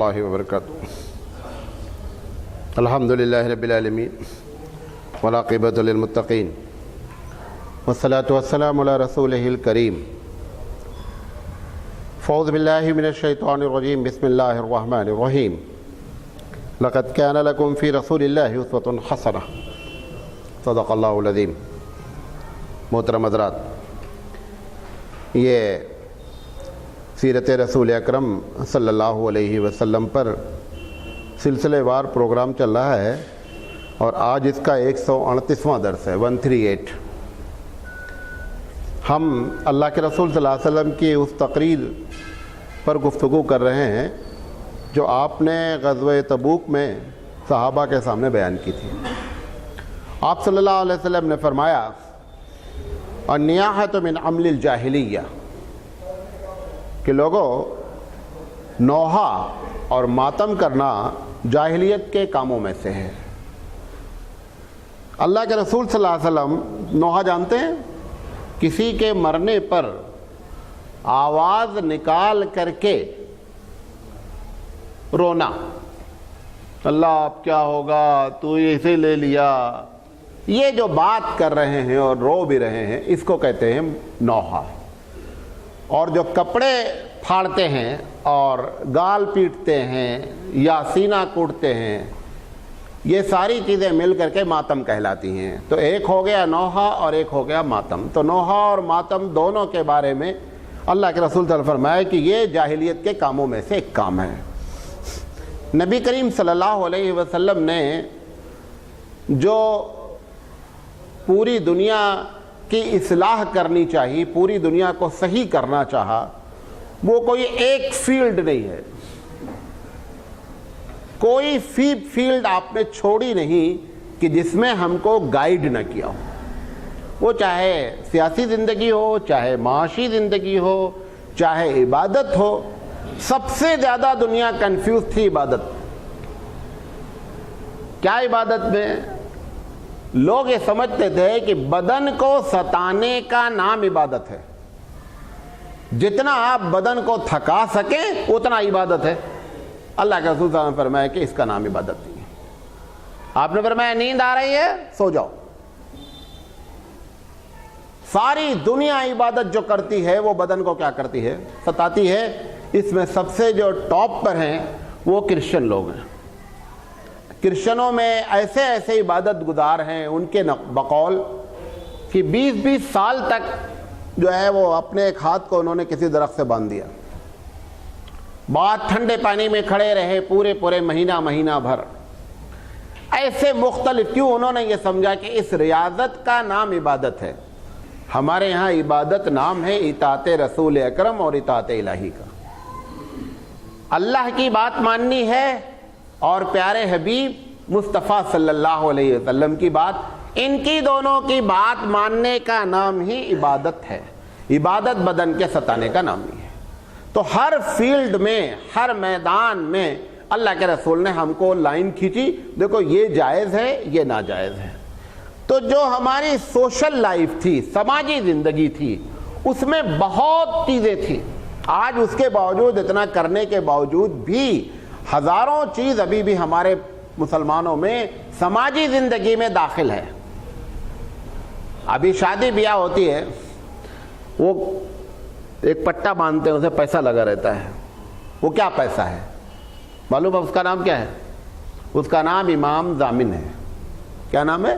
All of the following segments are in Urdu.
اللہ وبرکاتہ۔ الحمدللہ رب العالمین والعاقبۃ للمتقین والصلاۃ والسلام علی رسولہ الکریم۔ فاعوذ باللہ من الشیطان الرجیم، بسم اللہ الرحمن الرحیم۔ لقد کان لکم فی رسول اللہ اسوۃ حسنہ، صدق اللہ العظیم۔ محترم حضرات، یہ سیرت رسول اکرم صلی اللہ علیہ وسلم پر سلسلے وار پروگرام چل رہا ہے، اور آج اس کا 138واں درس ہے، 138۔ ہم اللہ کے رسول صلی اللہ علیہ وسلم کی اس تقریر پر گفتگو کر رہے ہیں جو آپ نے غزوہ تبوک میں صحابہ کے سامنے بیان کی تھی۔ آپ صلی اللہ علیہ وسلم نے فرمایا، النیاحۃ من عمل الجاہلیہ، کہ لوگوں، نوحہ اور ماتم کرنا جاہلیت کے کاموں میں سے ہے۔ اللہ کے رسول صلی اللہ علیہ وسلم نوحہ جانتے ہیں؟ کسی کے مرنے پر آواز نکال کر کے رونا، اللہ اب کیا ہوگا، تو اسے لے لیا، یہ جو بات کر رہے ہیں اور رو بھی رہے ہیں، اس کو کہتے ہیں نوحہ۔ اور جو کپڑے پھاڑتے ہیں اور گال پیٹتے ہیں یا سینہ کوٹتے ہیں، یہ ساری چیزیں مل کر کے ماتم کہلاتی ہیں۔ تو ایک ہو گیا نوحہ اور ایک ہو گیا ماتم۔ تو نوحہ اور ماتم دونوں کے بارے میں اللہ کے رسول صلی اللہ علیہ وسلم فرمایا کہ یہ جاہلیت کے کاموں میں سے ایک کام ہے۔ نبی کریم صلی اللہ علیہ وسلم نے جو پوری دنیا کی اصلاح کرنی چاہیے، پوری دنیا کو صحیح کرنا چاہا، وہ کوئی ایک فیلڈ نہیں ہے، کوئی فیلڈ آپ نے چھوڑی نہیں کہ جس میں ہم کو گائیڈ نہ کیا ہو۔ وہ چاہے سیاسی زندگی ہو، چاہے معاشی زندگی ہو، چاہے عبادت ہو۔ سب سے زیادہ دنیا کنفیوز تھی عبادت۔ کیا عبادت میں؟ لوگ یہ سمجھتے تھے کہ بدن کو ستانے کا نام عبادت ہے، جتنا آپ بدن کو تھکا سکیں اتنا عبادت ہے۔ اللہ کے رسول صلی اللہ علیہ وسلم نے فرمایا کہ اس کا نام عبادت نہیں ہے۔ آپ نے فرمایا نیند آ رہی ہے، سو جاؤ۔ ساری دنیا عبادت جو کرتی ہے وہ بدن کو کیا کرتی ہے؟ ستاتی ہے۔ اس میں سب سے جو ٹاپ پر ہیں وہ کرسچن لوگ ہیں۔ کرسچنوں میں ایسے ایسے عبادت گزار ہیں، ان کے بقول کہ 20-20 سال تک جو ہے وہ اپنے ایک ہاتھ کو انہوں نے کسی درخت سے باندھ دیا، بہت ٹھنڈے پانی میں کھڑے رہے پورے مہینہ بھر۔ ایسے مختلف، کیوں؟ انہوں نے یہ سمجھا کہ اس ریاضت کا نام عبادت ہے۔ ہمارے ہاں عبادت نام ہے اطاعت رسول اکرم اور اطاعت الہی کا۔ اللہ کی بات ماننی ہے اور پیارے حبیب مصطفیٰ صلی اللہ علیہ وسلم کی بات، ان کی دونوں کی بات ماننے کا نام ہی عبادت ہے۔ عبادت بدن کے ستانے کا نام نہیں ہے۔ تو ہر فیلڈ میں، ہر میدان میں اللہ کے رسول نے ہم کو لائن کھینچی، دیکھو یہ جائز ہے، یہ ناجائز ہے۔ تو جو ہماری سوشل لائف تھی، سماجی زندگی تھی، اس میں بہت چیزیں تھیں۔ آج اس کے باوجود، اتنا کرنے کے باوجود بھی ہزاروں چیز ابھی بھی ہمارے مسلمانوں میں سماجی زندگی میں داخل ہے۔ ابھی شادی بیاہ ہوتی ہے، وہ ایک پٹا باندھتے ہیں، اسے پیسہ لگا رہتا ہے۔ وہ کیا پیسہ ہے معلوم ہے؟ اس کا نام کیا ہے؟ اس کا نام امام ضامن ہے۔ کیا نام ہے؟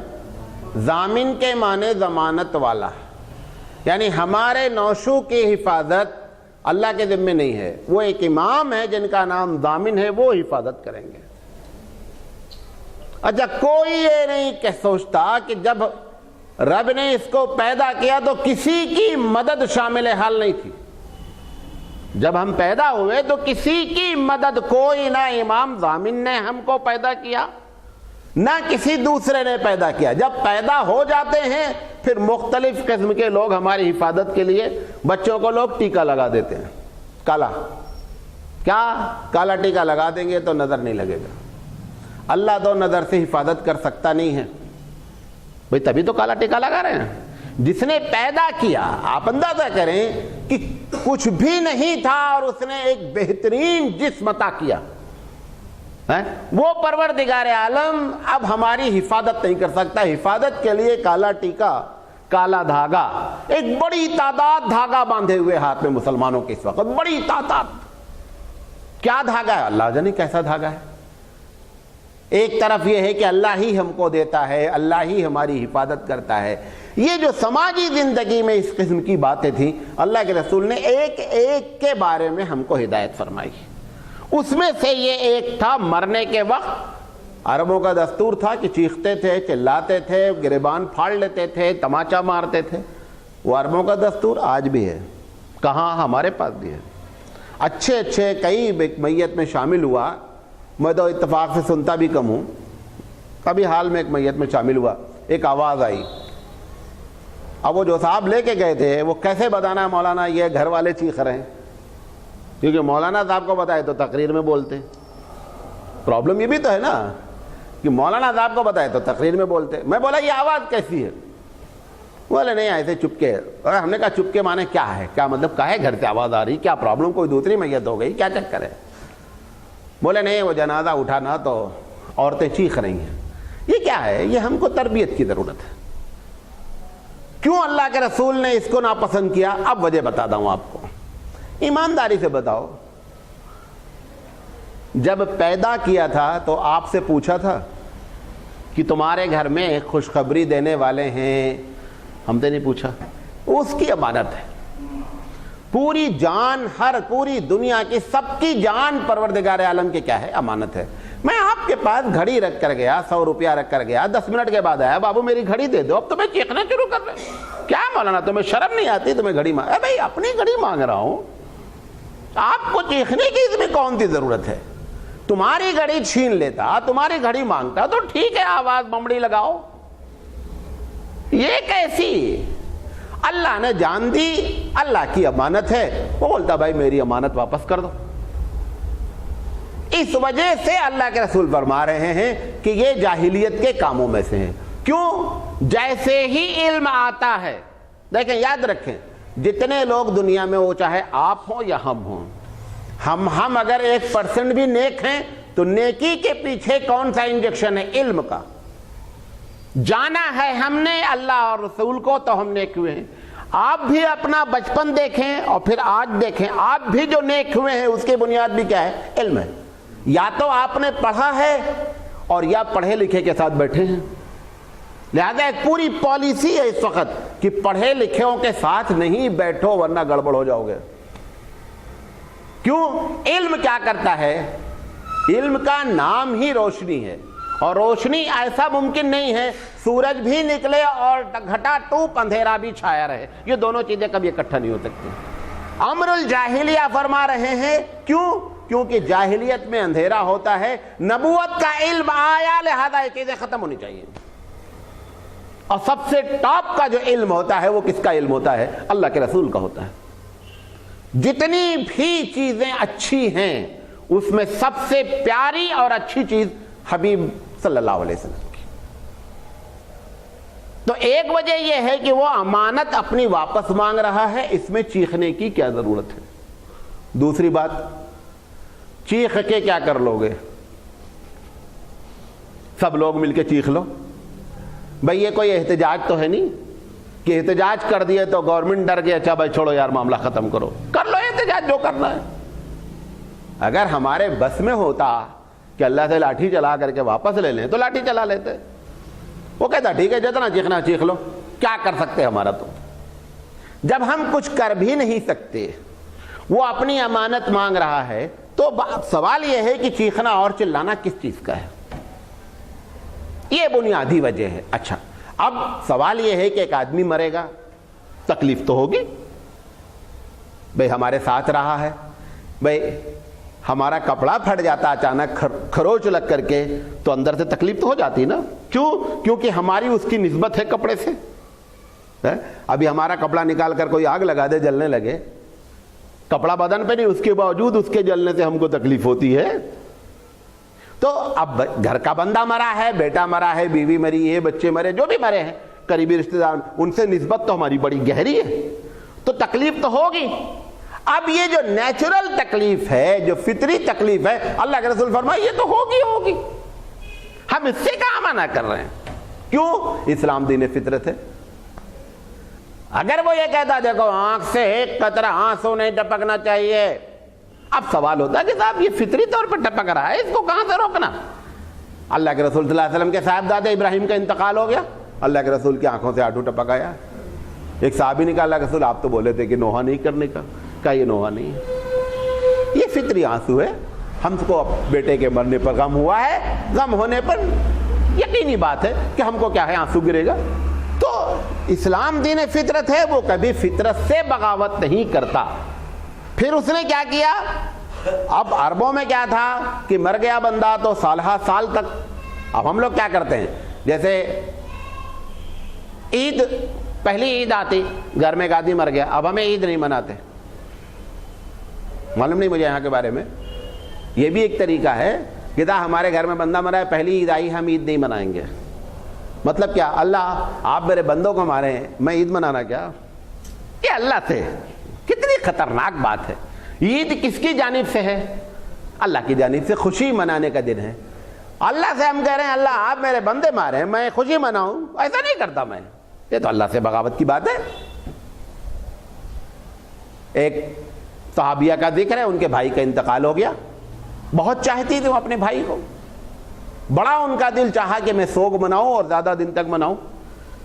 ضامن کے معنی ضمانت والا، یعنی ہمارے نوشو کی حفاظت اللہ کے ذمے نہیں ہے، وہ ایک امام ہے جن کا نام ضامن ہے، وہ حفاظت کریں گے۔ اچھا، کوئی یہ نہیں کہ سوچتا کہ جب رب نے اس کو پیدا کیا تو کسی کی مدد شامل حال نہیں تھی۔ جب ہم پیدا ہوئے تو کسی کی مدد، کوئی نہ امام ضامن نے ہم کو پیدا کیا، نہ کسی دوسرے نے پیدا کیا۔ جب پیدا ہو جاتے ہیں پھر مختلف قسم کے لوگ ہماری حفاظت کے لیے، بچوں کو لوگ ٹیکا لگا دیتے ہیں، کالا، کیا کالا ٹیکا لگا دیں گے تو نظر نہیں لگے گا۔ اللہ تو نظر سے حفاظت کر سکتا نہیں ہے بھئی، تبھی تو کالا ٹیکا لگا رہے ہیں۔ جس نے پیدا کیا، آپ اندازہ کریں کہ کچھ بھی نہیں تھا اور اس نے ایک بہترین جسم عطا کیا، وہ پروردگار عالم اب ہماری حفاظت نہیں کر سکتا. حفاظت کے لیے کالا ٹیکا، کالا دھاگا، ایک بڑی تعداد دھاگا باندھے ہوئے ہاتھ میں مسلمانوں کے اس وقت، بڑی تعداد. کیا دھاگا ہے؟ اللہ جانے کیسا دھاگا ہے. ایک طرف یہ ہے کہ اللہ ہی ہم کو دیتا ہے، اللہ ہی ہماری حفاظت کرتا ہے. یہ جو سماجی زندگی میں اس قسم کی باتیں تھیں، اللہ کے رسول نے ایک ایک کے بارے میں ہم کو ہدایت فرمائی. اس میں سے یہ ایک تھا مرنے کے وقت عربوں کا دستور تھا کہ چیختے تھے، چلاتے تھے، گریبان پھاڑ لیتے تھے، تماچا مارتے تھے. وہ عربوں کا دستور آج بھی ہے. کہاں؟ ہمارے پاس بھی ہے. اچھے کئی میت میں شامل ہوا. میں تو اتفاق سے سنتا بھی کم ہوں. ابھی حال میں ایک میت میں شامل ہوا، ایک آواز آئی. اب وہ جو صاحب لے کے گئے تھے وہ کیسے بتانا مولانا یہ گھر والے چیخ رہے ہیں، کیونکہ مولانا صاحب کو بتائے تو تقریر میں بولتے. پرابلم یہ بھی تو ہے نا کہ مولانا صاحب کو بتائے تو تقریر میں بولتے. میں بولا یہ آواز کیسی ہے؟ بولے نہیں ایسے چپکے. اور ہم نے کہا چپکے مانے کیا ہے؟ کیا مطلب کہے گھر سے آواز آ رہی؟ کیا پرابلم؟ کوئی دوسری میت ہو گئی؟ کیا چکر ہے؟ بولے نہیں وہ جنازہ اٹھانا تو عورتیں چیخ رہی ہیں. یہ کیا ہے؟ یہ ہم کو تربیت کی ضرورت ہے. کیوں اللہ کے رسول نے اس کو ناپسند کیا؟ اب وجہ بتاتا ہوں آپ کو. ایمانداری سے بتاؤ، جب پیدا کیا تھا تو آپ سے پوچھا تھا کہ تمہارے گھر میں خوشخبری دینے والے ہیں؟ ہم سے نہیں پوچھا. اس کی امانت ہے. پوری جان، پوری دنیا کی سب کی جان پروردگار عالم کے کیا ہے؟ امانت ہے. میں آپ کے پاس گھڑی رکھ کر گیا، 100 روپیہ رکھ کر گیا، 10 منٹ کے بعد آیا، بابو میری گھڑی دے دو. اب تمہیں چیخنا شروع کر رہے. کیا مولانا تمہیں شرم نہیں آتی؟ تمہیں گھڑی مانگ. بھائی اپنی گھڑی مانگ رہا ہوں، آپ کو چیخنے کی اس میں کون سی ضرورت ہے؟ تمہاری گھڑی چھین لیتا، تمہاری گھڑی مانگتا تو ٹھیک ہے، آواز بمڑی لگاؤ. یہ کیسی؟ اللہ نے جان دی، اللہ کی امانت ہے. وہ بولتا بھائی میری امانت واپس کر دو. اس وجہ سے اللہ کے رسول فرما رہے ہیں کہ یہ جاہلیت کے کاموں میں سے ہیں. کیوں؟ جیسے ہی علم آتا ہے، دیکھیں یاد رکھیں، جتنے لوگ دنیا میں ہو، چاہے آپ ہوں یا ہم ہوں، ہم اگر 1% بھی نیک ہیں تو نیکی کے پیچھے کون سا انجیکشن ہے؟ علم کا. جانا ہے ہم نے اللہ اور رسول کو تو ہم نیک ہوئے ہیں. آپ بھی اپنا بچپن دیکھیں اور پھر آج دیکھیں، آپ بھی جو نیک ہوئے ہیں اس کی بنیاد بھی کیا ہے؟ علم ہے. یا تو آپ نے پڑھا ہے اور یا پڑھے لکھے کے ساتھ بیٹھے ہیں. لہذا ایک پوری پالیسی ہے اس وقت کہ پڑھے لکھوں کے ساتھ نہیں بیٹھو ورنہ گڑبڑ ہو جاؤ گے. کیوں؟ علم کیا کرتا ہے؟ علم کا نام ہی روشنی ہے، اور روشنی ایسا ممکن نہیں ہے سورج بھی نکلے اور گھٹا ٹوپ اندھیرا بھی چھایا رہے. یہ دونوں چیزیں کبھی اکٹھا نہیں ہو سکتی. امر الجاہلیہ فرما رہے ہیں. کیوں؟ کیونکہ جاہلیت میں اندھیرا ہوتا ہے، نبوت کا علم آیا، لہذا یہ چیزیں ختم ہونی چاہیے. اور سب سے ٹاپ کا جو علم ہوتا ہے وہ کس کا علم ہوتا ہے؟ اللہ کے رسول کا ہوتا ہے. جتنی بھی چیزیں اچھی ہیں اس میں سب سے پیاری اور اچھی چیز حبیب صلی اللہ علیہ وسلم کی. تو ایک وجہ یہ ہے کہ وہ امانت اپنی واپس مانگ رہا ہے، اس میں چیخنے کی کیا ضرورت ہے. دوسری بات، چیخ کے کیا کر لو گے؟ سب لوگ مل کے چیخ لو. بھئی یہ کوئی احتجاج تو ہے نہیں کہ احتجاج کر دیے تو گورنمنٹ ڈر گیا، اچھا بھائی چھوڑو یار معاملہ ختم کرو. کر لو احتجاج جو کرنا ہے. اگر ہمارے بس میں ہوتا کہ اللہ سے لاٹھی چلا کر کے واپس لے لیں تو لاٹھی چلا لیتے. وہ کہتا ٹھیک ہے جتنا چیخنا چیخ لو، کیا کر سکتے ہمارا. تو جب ہم کچھ کر بھی نہیں سکتے، وہ اپنی امانت مانگ رہا ہے، تو سوال یہ ہے کہ چیخنا اور چلانا کس چیز کا ہے؟ یہ بنیادی وجہ ہے. اچھا اب سوال یہ ہے کہ ایک آدمی مرے گا، تکلیف تو ہوگی. بھئی ہمارے ساتھ رہا ہے، بھئی ہمارا کپڑا پھٹ جاتا اچانک کھروچ لگ کر کے تو اندر سے تکلیف تو ہو جاتی نا. کیوں؟ کیونکہ ہماری اس کی نسبت ہے کپڑے سے. ابھی ہمارا کپڑا نکال کر کوئی آگ لگا دے، جلنے لگے، کپڑا بدن پہ نہیں، اس کے باوجود اس کے جلنے سے ہم کو تکلیف ہوتی ہے. تو اب گھر کا بندہ مرا ہے، بیٹا مرا ہے، بیوی مری ہے، بچے مرے، جو بھی مرے ہیں، قریبی رشتہ دار، ان سے نسبت تو ہماری بڑی گہری ہے، تو تکلیف تو ہوگی. اب یہ جو نیچرل تکلیف ہے، جو فطری تکلیف ہے، اللہ کے رسول فرمائے یہ تو ہوگی، ہم اس سے کہاں منع کر رہے ہیں؟ کیوں؟ اسلام دین فطرت ہے۔ اگر وہ یہ کہتا دیکھو آنکھ سے ایک قطرہ آنسو نہیں ٹپکنا چاہیے، اب سوال ہوتا ہے کہ صاحب یہ فطری طور پر ٹپک رہا ہے، اس کو کہاں سے روکنا؟ اللہ کے رسول صلی اللہ علیہ وسلم کے صاحبزادے ابراہیم کا انتقال ہو گیا، اللہ کے رسول کی آنکھوں سے آنسو ٹپک آیا۔ ایک صحابی نے کہا اللہ کے رسول آپ تو بولے تھے کہ نوحہ نہیں کرنے کا، کہا یہ نوحہ نہیں ہے، یہ فطری آنسو ہے، ہم کو بیٹے کے مرنے پر غم ہوا ہے، غم ہونے پر یقینی بات ہے کہ ہم کو کیا ہے آنسو گرے گا۔ تو اسلام دین فطرت ہے، وہ کبھی فطرت سے بغاوت نہیں کرتا۔ پھر اس نے کیا کیا؟ اب عربوں میں کیا تھا کہ مر گیا بندہ تو سالہ سال تک، اب ہم لوگ کیا کرتے ہیں، جیسے عید، پہلی عید آتی، گھر میں ایک آدمی مر گیا، اب ہمیں عید نہیں مناتے، معلوم نہیں مجھے یہاں کے بارے میں، یہ بھی ایک طریقہ ہے کہ ہمارے گھر میں بندہ مرا ہے، پہلی عید آئی ہم عید نہیں منائیں گے۔ مطلب کیا؟ اللہ آپ میرے بندوں کو مارے ہیں، میں عید منانا کیا؟ یہ اللہ سے کتنی خطرناک بات ہے۔ عید کس کی جانب سے ہے؟ اللہ کی جانب سے، خوشی منانے کا دن ہے۔ اللہ سے ہم کہہ رہے ہیں اللہ آپ میرے بندے مارے ہیں، میں خوشی مناؤں، ایسا نہیں کرتا میں، یہ تو اللہ سے بغاوت کی بات ہے۔ ایک صحابیہ کا ذکر ہے، ان کے بھائی کا انتقال ہو گیا، بہت چاہتی تھی وہ اپنے بھائی کو، بڑا ان کا دل چاہا کہ میں سوگ مناؤں اور زیادہ دن تک مناؤں۔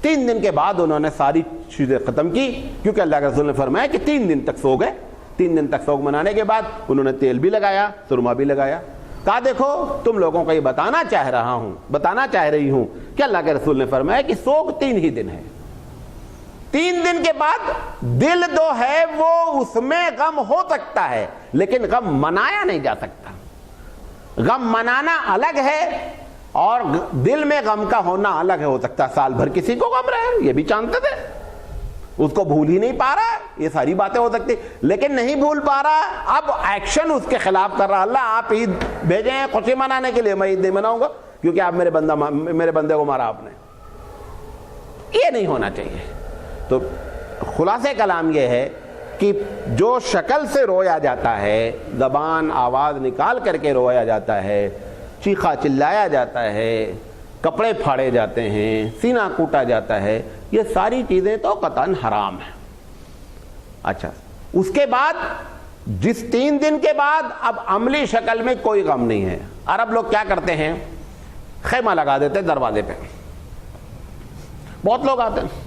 3 دن کے بعد انہوں نے ساری چیزیں ختم کی، کیونکہ اللہ کے رسول نے فرمایا کہ 3 دن تک سوگ ہے۔ 3 دن تک سوگ منانے کے بعد انہوں نے تیل بھی لگایا، سرما بھی لگایا، کہا دیکھو تم لوگوں کو یہ بتانا چاہ رہی ہوں کہ اللہ کے رسول نے فرمایا کہ سوگ 3 ہی دن ہے۔ 3 دن کے بعد دل جو ہے وہ اس میں غم ہو سکتا ہے، لیکن غم منایا نہیں جا سکتا۔ غم منانا الگ ہے اور دل میں غم کا ہونا الگ ہے۔ ہو سکتا ہے سال بھر کسی کو غم رہے، یہ بھی جانتے تھے، اس کو بھول ہی نہیں پا رہا، یہ ساری باتیں ہو سکتی، لیکن نہیں بھول پا رہا، اب ایکشن اس کے خلاف کر رہا، اللہ آپ عید بھیجے ہیں خوشی منانے کے لیے، میں عید نہیں مناؤں گا کیونکہ آپ میرے بندے کو مارا آپ نے۔ یہ نہیں ہونا چاہیے۔ تو خلاصہ کلام یہ ہے کہ جو شکل سے رویا جاتا ہے، زبان آواز نکال کر کے رویا جاتا ہے، چیخا چلایا جاتا ہے، کپڑے پھاڑے جاتے ہیں، سینہ کوٹا جاتا ہے، یہ ساری چیزیں تو قطعاً حرام ہیں۔ اچھا، اس کے بعد جس 3 دن کے بعد اب عملی شکل میں کوئی غم نہیں ہے۔ عرب لوگ کیا کرتے ہیں، خیمہ لگا دیتے دروازے پہ، بہت لوگ آتے ہیں،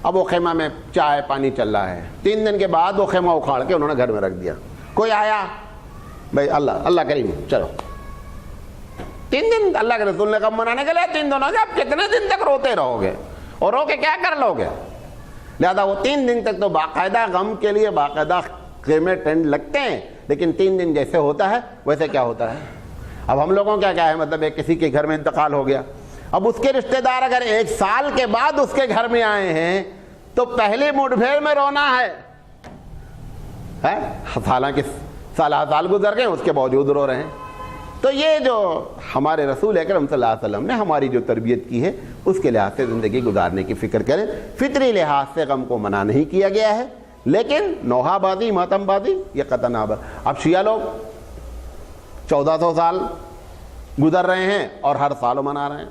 اب وہ خیمہ میں چائے پانی چل رہا ہے، 3 دن کے بعد وہ خیمہ اکھاڑ کے انہوں نے گھر میں رکھ دیا۔ کوئی آیا، بھائی اللہ کریم چلو، 3 دن اللہ کے رسول نے غم منانے کے لیے 3 دنوں سے آپ کتنے دن تک روتے رہو گے اور رو کے کیا کر لو گے؟ لہذا وہ 3 دن تک تو باقاعدہ غم کے لیے باقاعدہ خیمے ٹینٹ لگتے ہیں، لیکن 3 دن جیسے ہوتا ہے ویسے کیا ہوتا ہے۔ اب ہم لوگوں کیا ہے، مطلب ایک کسی کے گھر میں انتقال ہو گیا، اب اس کے رشتہ دار اگر 1 سال کے بعد اس کے گھر میں آئے ہیں تو پہلی مٹھ بھیڑ میں رونا ہے، حالانکہ سال گزر گئے اس کے باوجود رو رہے ہیں۔ تو یہ جو ہمارے رسول اکرم صلی اللہ علیہ وسلم نے ہماری جو تربیت کی ہے اس کے لحاظ سے زندگی گزارنے کی فکر کریں۔ فطری لحاظ سے غم کو منع نہیں کیا گیا ہے، لیکن نوحہ بازی ماتم بازی یہ قطعاً اب شیعہ لوگ 1400 سال گزر رہے ہیں اور ہر سال منا رہے ہیں۔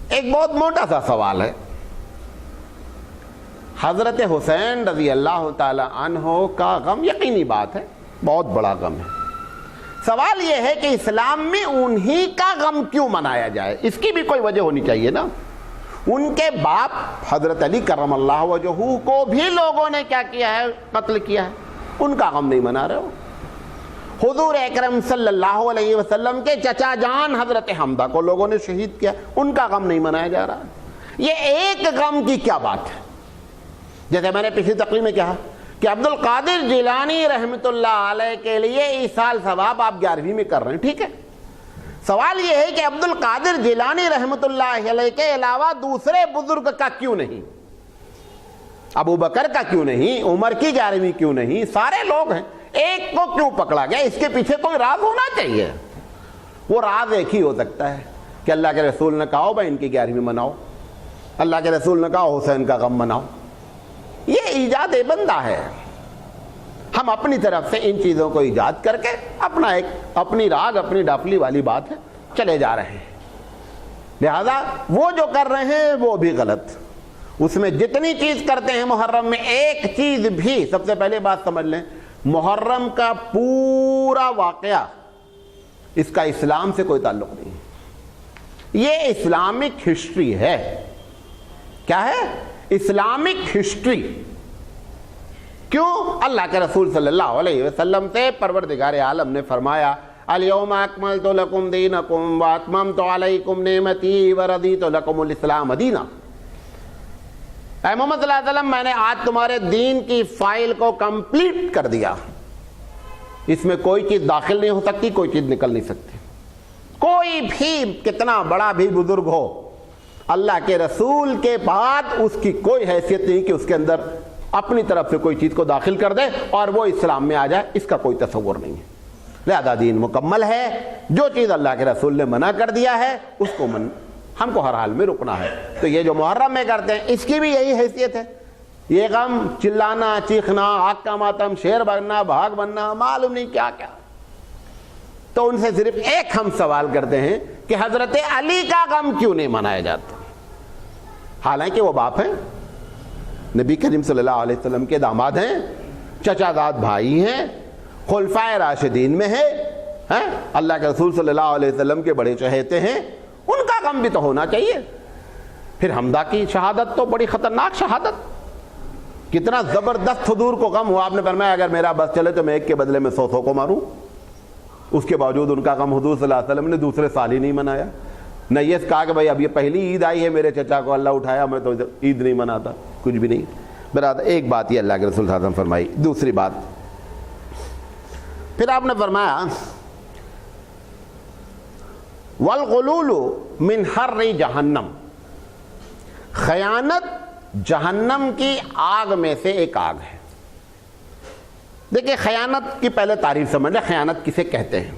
ایک بہت موٹا سا سوال ہے، حضرت حسین رضی اللہ تعالی عنہ کا غم یقینی بات ہے، بہت بڑا غم ہے۔ سوال یہ ہے کہ اسلام میں انہی کا غم کیوں منایا جائے؟ اس کی بھی کوئی وجہ ہونی چاہیے نا۔ ان کے باپ حضرت علی کرم اللہ وجہہ کو بھی لوگوں نے کیا کیا ہے، قتل کیا ہے، ان کا غم نہیں منا رہے ہو۔ حضور اکرم صلی اللہ علیہ وسلم کے چچا جان حضرت حمزہ کو لوگوں نے شہید کیا، ان کا غم نہیں منایا جا رہا۔ یہ ایک غم کی کیا بات ہے؟ جیسے میں نے پچھلی تقریر میں کہا کہ عبد القادر جیلانی رحمۃ اللہ علیہ کے لیے ایصال ثواب آپ 11ویں میں کر رہے ہیں، ٹھیک ہے۔ سوال یہ ہے کہ عبد القادر جیلانی رحمۃ اللہ علیہ کے علاوہ دوسرے بزرگ کا کیوں نہیں؟ ابو بکر کا کیوں نہیں؟ عمر کی 11ویں کیوں نہیں؟ سارے لوگ ہیں، ایک کو کیوں پکڑا گیا؟ اس کے پیچھے کوئی راز ہونا چاہیے۔ وہ راز ایک ہی ہو سکتا ہے کہ اللہ کے رسول نے کہا بھائی ان کی 11ویں مناؤ، اللہ کے رسول نے کہا حسین کا غم مناؤ۔ یہ ایجاد بندہ ہے. ہم اپنی طرف سے ان چیزوں کو ایجاد کر کے اپنی راگ اپنی ڈافلی والی بات ہے چلے جا رہے ہیں. لہذا وہ جو کر رہے ہیں وہ بھی غلط. اس میں جتنی چیز کرتے ہیں محرم میں ایک چیز بھی, سب سے پہلے بات سمجھ لیں, محرم کا پورا واقعہ اس کا اسلام سے کوئی تعلق نہیں. یہ اسلامک ہسٹری ہے. کیا ہے؟ Islamic history. کیوں؟ اللہ کے رسول صلی اللہ علیہ وسلم سے پروردگار عالم نے فرمایا الیوم اکملت لکم دینکم واتممت علیکم نعمتی ورضیت لکم الاسلام دینا. اے محمد صلی اللہ علیہ وسلم, میں نے آج تمہارے دین کی فائل کو کمپلیٹ کر دیا. اس میں کوئی چیز داخل نہیں ہو سکتی, کوئی چیز نکل نہیں سکتی. کوئی بھی کتنا بڑا بھی بزرگ ہو, اللہ کے رسول کے بعد اس کی کوئی حیثیت نہیں کہ اس کے اندر اپنی طرف سے کوئی چیز کو داخل کر دے اور وہ اسلام میں آ جائے. اس کا کوئی تصور نہیں ہے. لہذا دین مکمل ہے. جو چیز اللہ کے رسول نے منع کر دیا ہے اس کو ہم کو ہر حال میں رکنا ہے. تو یہ جو محرم میں کرتے ہیں اس کی بھی یہی حیثیت ہے. یہ غم, چلانا, چیخنا, آگ کا ماتم, شیر بننا, بھاگ بننا, معلوم نہیں کیا کیا. تو ان سے صرف ایک ہم سوال کرتے ہیں کہ حضرت علی کا غم کیوں نہیں منایا جاتا؟ حالانکہ وہ باپ ہیں, نبی کریم صلی اللہ علیہ وسلم کے داماد ہیں, چچا زاد بھائی ہیں, خلفائے راشدین میں ہیں, اللہ کے رسول صلی اللہ علیہ وسلم کے بڑے چہیتے ہیں. ان کا غم بھی تو ہونا چاہیے. پھر حمزہ کی شہادت تو بڑی خطرناک شہادت, کتنا زبردست حضور کو غم ہوا. آپ نے فرمایا اگر میرا بس چلے تو میں ایک کے بدلے میں 100 کو ماروں. اس کے باوجود ان کا غم حضور صلی اللہ علیہ وسلم نے دوسرے سال ہی نہیں منایا. نہ یہ کہا کہ بھائی اب یہ پہلی عید آئی ہے میرے چچا کو اللہ اٹھایا, میں تو عید نہیں مناتا, کچھ بھی نہیں. برادر, ایک بات یہ اللہ کے رسول صلی اللہ علیہ وسلم فرمائی. دوسری بات پھر آپ نے فرمایا والغلول من حر جہنم, خیانت جہنم کی آگ میں سے ایک آگ ہے. دیکھیں خیانت کی پہلے تعریف سمجھ لیں. خیانت کسے کہتے ہیں؟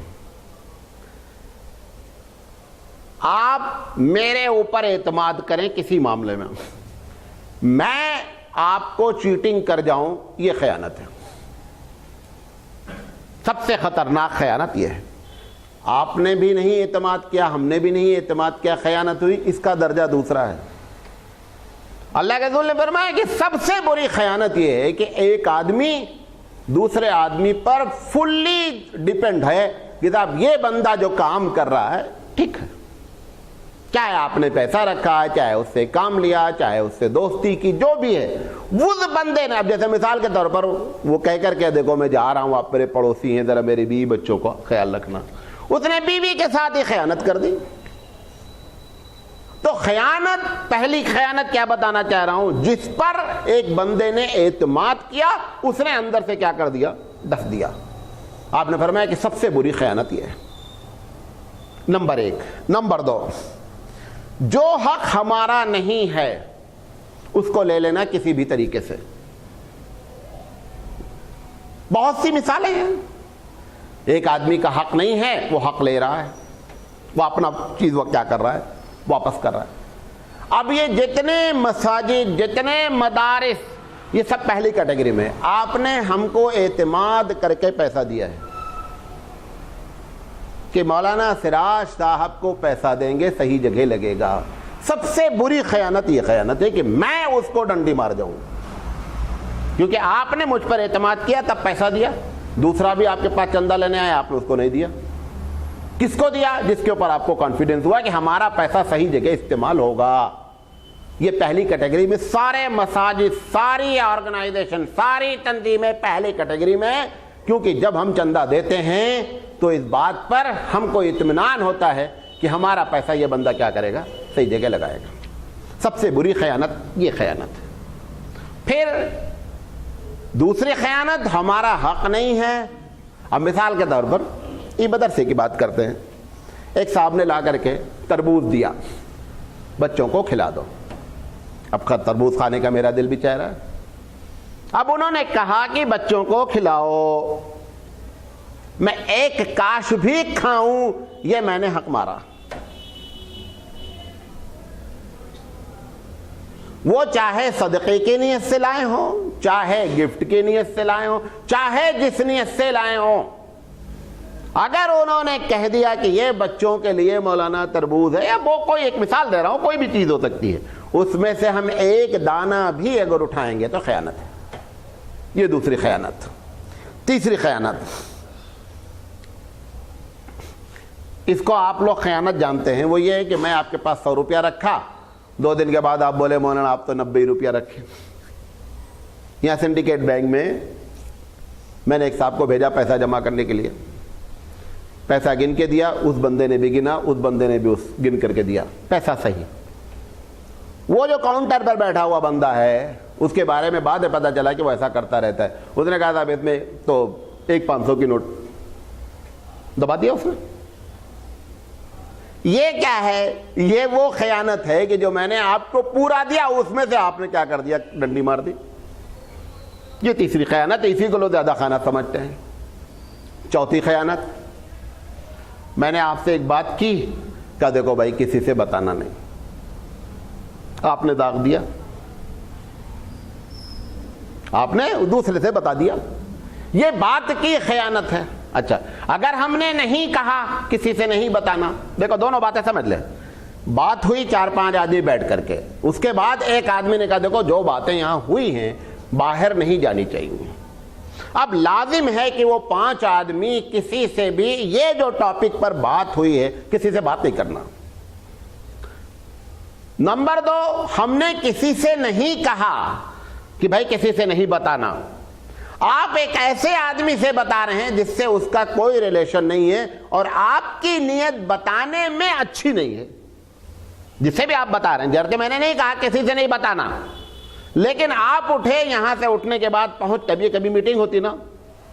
آپ میرے اوپر اعتماد کریں کسی معاملے میں, میں آپ کو چیٹنگ کر جاؤں, یہ خیانت ہے. سب سے خطرناک خیانت یہ ہے. آپ نے بھی نہیں اعتماد کیا, ہم نے بھی نہیں اعتماد کیا, خیانت ہوئی. اس کا درجہ دوسرا ہے. اللہ کے رسول نے فرمایا کہ سب سے بری خیانت یہ ہے کہ ایک آدمی دوسرے آدمی پر فلی ڈیپینڈ ہے کہ صاحب یہ بندہ جو کام کر رہا ہے ٹھیک ہے, چاہے آپ نے پیسہ رکھا, چاہے اس سے کام لیا, چاہے اس سے دوستی کی, جو بھی ہے اس بندے نے. اب جیسے مثال کے طور پر وہ کہہ کر کے دیکھو میں جا رہا ہوں, آپ میرے پڑوسی ہیں, ذرا میری بیوی بچوں کو خیال رکھنا. اس نے بیوی کے ساتھ ہی خیانت کر دی. تو خیانت, پہلی خیانت کیا بتانا چاہ رہا ہوں, جس پر ایک بندے نے اعتماد کیا اس نے اندر سے کیا کر دیا, ڈس دیا. آپ نے فرمایا کہ سب سے بری خیانت یہ ہے. نمبر 1. نمبر 2, جو حق ہمارا نہیں ہے اس کو لے لینا کسی بھی طریقے سے. بہت سی مثالیں ہیں. ایک آدمی کا حق نہیں ہے, وہ حق لے رہا ہے, وہ اپنا چیز وہ کیا کر رہا ہے, واپس کر رہا ہے. اب یہ جتنے مساجد, جتنے مدارس, یہ سب پہلی کیٹیگری میں. آپ نے ہم کو اعتماد کر کے پیسہ دیا ہے کہ مولانا سراج صاحب کو پیسہ دیں گے, صحیح جگہ لگے گا. سب سے بری خیانت یہ خیانت ہے کہ میں اس کو ڈنڈی مار جاؤں, کیونکہ آپ نے مجھ پر اعتماد کیا تب پیسہ دیا. دوسرا بھی آپ کے پاس چندہ لینے آیا, آپ نے اس کو نہیں دیا. کس کو دیا؟ جس کے اوپر آپ کو کانفیڈنس ہوا کہ ہمارا پیسہ صحیح جگہ استعمال ہوگا. یہ پہلی کیٹیگری میں. سارے مساجد, ساری آرگنائزیشن, ساری تنظیمیں پہلی کیٹیگری میں, کیونکہ جب ہم چندہ دیتے ہیں تو اس بات پر ہم کو اطمینان ہوتا ہے کہ ہمارا پیسہ یہ بندہ کیا کرے گا, صحیح جگہ لگائے گا. سب سے بری خیانت یہ خیانت ہے. پھر دوسری خیانت, ہمارا حق نہیں ہے. اب مثال کے طور پر یہ مدرسے کی بات کرتے ہیں. ایک صاحب نے لا کر کے تربوز دیا, بچوں کو کھلا دو. اب تربوز کھانے کا میرا دل بھی چاہ رہا ہے. اب انہوں نے کہا کہ بچوں کو کھلاؤ, میں ایک کاش بھی کھاؤں, یہ میں نے حق مارا. وہ چاہے صدقے کی نیت سے لائے ہوں، چاہے گفٹ کی نیت سے لائے ہوں، چاہے جس نیت سے لائے ہوں، اگر انہوں نے کہہ دیا کہ یہ بچوں کے لیے مولانا تربوز ہے، یا وہ کوئی ایک مثال دے رہا ہوں، کوئی بھی چیز ہو سکتی ہے، اس میں سے ہم ایک دانہ بھی اگر اٹھائیں گے تو خیانت ہے۔ یہ دوسری خیانت۔ تیسری خیانت، اس کو آپ لوگ خیانت جانتے ہیں، وہ یہ ہے کہ میں آپ کے پاس 100 روپیہ رکھا، 2 دن کے بعد آپ بولے مولانا آپ تو 90 روپیہ رکھے۔ یہاں سنڈیکیٹ بینک میں نے ایک صاحب کو بھیجا پیسہ جمع کرنے کے لیے، پیسہ گن کے دیا، اس بندے نے بھی گنا، اس بندے نے بھی گن کر کے دیا، پیسہ صحیح۔ وہ جو کاؤنٹر پر بیٹھا ہوا بندہ ہے، اس کے بارے میں بعد میں پتہ چلا کہ وہ ایسا کرتا رہتا ہے۔ اس نے کہا صاحب اس میں تو ایک 500 کی نوٹ دبا دیا اس نے۔ یہ کیا ہے؟ یہ وہ خیانت ہے کہ جو میں نے آپ کو پورا دیا، اس میں سے آپ نے کیا کر دیا؟ ڈنڈی مار دی۔ یہ تیسری خیانت ہے، اسی کو لوگ زیادہ خیانت سمجھتے ہیں۔ چوتھی خیانت، میں نے آپ سے ایک بات کی، کہا دیکھو بھائی کسی سے بتانا نہیں، آپ نے داغ دیا، آپ نے دوسرے سے بتا دیا، یہ بات کی خیانت ہے۔ اچھا، اگر ہم نے نہیں کہا کسی سے نہیں بتانا، دیکھو دونوں باتیں سمجھ لیں، بات ہوئی 4-5 آدمی بیٹھ کر کے، اس کے بعد ایک آدمی نے کہا دیکھو جو باتیں یہاں ہوئی ہیں باہر نہیں جانی چاہیے۔ اب لازم ہے کہ وہ 5 آدمی کسی سے بھی یہ جو ٹاپک پر بات ہوئی ہے کسی سے بات نہیں کرنا۔ نمبر 2، ہم نے کسی سے نہیں کہا کہ بھائی کسی سے نہیں بتانا، آپ ایک ایسے آدمی سے بتا رہے ہیں جس سے اس کا کوئی ریلیشن نہیں ہے اور آپ کی نیت بتانے میں اچھی نہیں ہے، جس سے بھی آپ بتا رہے ہیں، جبکہ میں نے نہیں کہا کسی سے نہیں بتانا، لیکن آپ اٹھے، یہاں سے اٹھنے کے بعد پہنچ، کبھی میٹنگ ہوتی نا،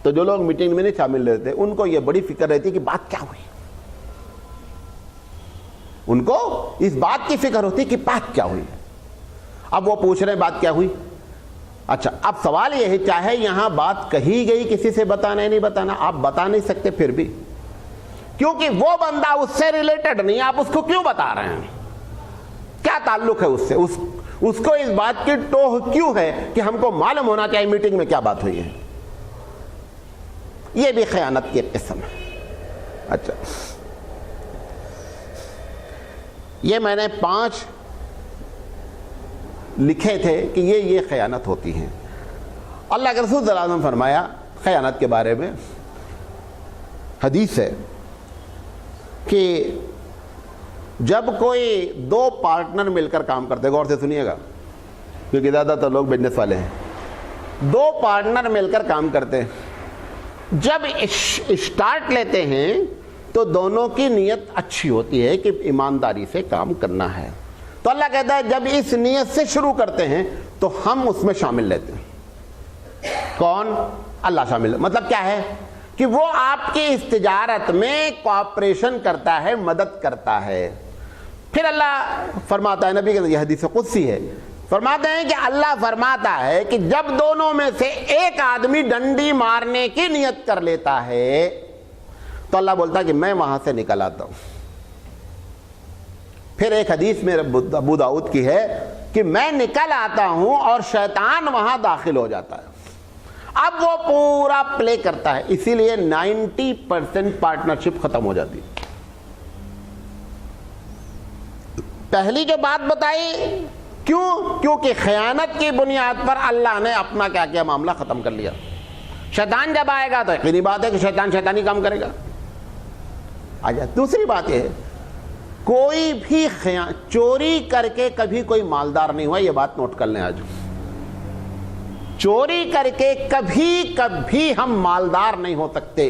تو جو لوگ میٹنگ میں نہیں شامل رہتے ان کو یہ بڑی فکر رہتی کہ بات کیا ہوئی، ان کو اس بات کی فکر ہوتی کہ بات کیا ہوئی۔ اب وہ پوچھ رہے ہیں بات کیا ہوئی۔ اچھا، اب سوال یہ ہے، چاہے یہاں بات کہی گئی کسی سے بتانا ہے نہیں بتانا، آپ بتا نہیں سکتے پھر بھی، کیونکہ وہ بندہ اس سے ریلیٹڈ نہیں، آپ اس کو کیوں بتا رہے ہیں؟ کیا تعلق ہے اس سے؟ اس کو اس بات کی ٹوہ کیوں ہے کہ ہم کو معلوم ہونا چاہیے میٹنگ میں کیا بات ہوئی ہے؟ یہ بھی خیانت کی ایک قسم ہے۔ اچھا، یہ میں نے 5 لکھے تھے کہ یہ خیانت ہوتی ہیں۔ اللہ کے رسول صلی اللہ علیہ وسلم فرمایا خیانت کے بارے میں، حدیث ہے کہ جب کوئی 2 پارٹنر مل کر کام کرتے، غور سے سنیے گا کیونکہ زیادہ تر لوگ بزنس والے ہیں، 2 پارٹنر مل کر کام کرتے ہیں، جب اسٹارٹ لیتے ہیں تو دونوں کی نیت اچھی ہوتی ہے کہ ایمانداری سے کام کرنا ہے، تو اللہ کہتا ہے جب اس نیت سے شروع کرتے ہیں تو ہم اس میں شامل لیتے ہیں۔ کون؟ اللہ شامل۔ مطلب کیا ہے کہ وہ آپ کی اس تجارت میں کوآپریشن کرتا ہے، مدد کرتا ہے۔ پھر اللہ فرماتا ہے، نبی کے یہ حدیث قدسی ہے، فرماتے ہیں کہ اللہ فرماتا ہے کہ جب دونوں میں سے ایک آدمی ڈنڈی مارنے کی نیت کر لیتا ہے تو اللہ بولتا ہے کہ میں وہاں سے نکل آتا ہوں۔ پھر ایک حدیث میں ابو داؤد کی ہے کہ میں نکل آتا ہوں اور شیطان وہاں داخل ہو جاتا ہے، اب وہ پورا پلے کرتا ہے، اسی لیے 90% پارٹنرشپ ختم ہو جاتی ہے۔ پہلی جو بات بتائی، کیونکہ خیانت کی بنیاد پر اللہ نے اپنا کیا کیا معاملہ ختم کر لیا۔ شیطان جب آئے گا تو یقینی بات ہے کہ شیطان شیطانی کام کرے گا۔ دوسری بات یہ ہے، کوئی بھی چوری کر کے کبھی کوئی مالدار نہیں ہوا، یہ بات نوٹ کر لیں آج۔ چوری کر کے کبھی ہم مالدار نہیں ہو سکتے،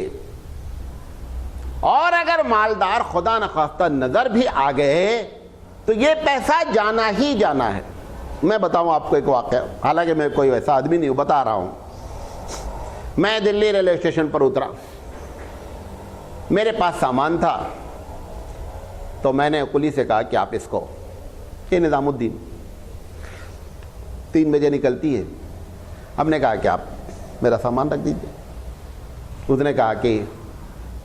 اور اگر مالدار خدا نخواستہ نظر بھی آ گئے تو یہ پیسہ جانا ہی جانا ہے۔ میں بتاؤں آپ کو ایک واقعہ، حالانکہ میں کوئی ویسا آدمی نہیں ہوں، بتا رہا ہوں۔ میں دلی ریلوے اسٹیشن پر اترا، میرے پاس سامان تھا، تو میں نے کلی سے کہا کہ آپ اس کو، یہ نظام الدین 3 بجے نکلتی ہے، ہم نے کہا کہ آپ میرا سامان رکھ دیجیے۔ اس نے کہا کہ